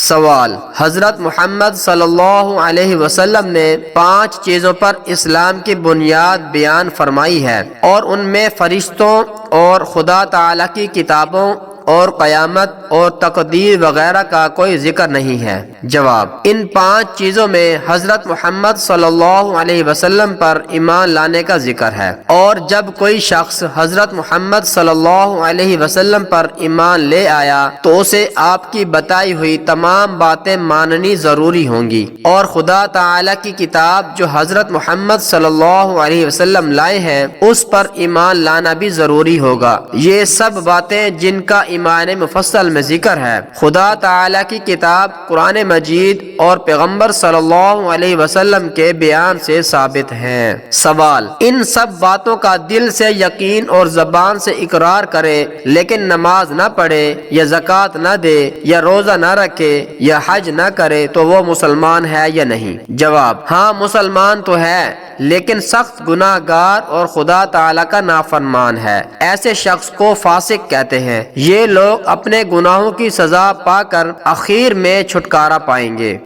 سوال: حضرت محمد صلی اللہ علیہ وسلم نے 5 چیزوں پر اسلام کی بنیاد بیان فرمائی ہے اور ان میں فرشتوں اور خدا تعالی کی کتابوں اور قیامت اور تقدیر وغیرہ کا کوئی ذکر نہیں ہے۔ جواب: ان 5 چیزوں میں حضرت محمد صلی اللہ علیہ وسلم پر ایمان لانے کا ذکر ہے، اور جب کوئی شخص حضرت محمد صلی اللہ علیہ وسلم پر ایمان لے آیا تو اسے آپ کی بتائی ہوئی تمام باتیں ماننی ضروری ہوں گی، اور خدا تعالی کی کتاب جو حضرت محمد صلی اللہ علیہ وسلم لائے ہیں اس پر ایمان لانا بھی ضروری ہوگا۔ یہ سب باتیں جن کا ایمان مفصل میں ذکر ہے، خدا تعالی کی کتاب قرآن مجید اور پیغمبر صلی اللہ علیہ وسلم کے بیان سے ثابت ہیں۔ سوال: ان سب باتوں کا دل سے یقین اور زبان سے اقرار کرے لیکن نماز نہ پڑھے یا زکوٰۃ نہ دے یا روزہ نہ رکھے یا حج نہ کرے تو وہ مسلمان ہے یا نہیں؟ جواب: ہاں، مسلمان تو ہے لیکن سخت گناہ گار اور خدا تعالی کا نافرمان ہے۔ ایسے شخص کو فاسق کہتے ہیں۔ یہ لوگ اپنے گناہوں کی سزا پا کر آخر میں چھٹکارا پائیں گے۔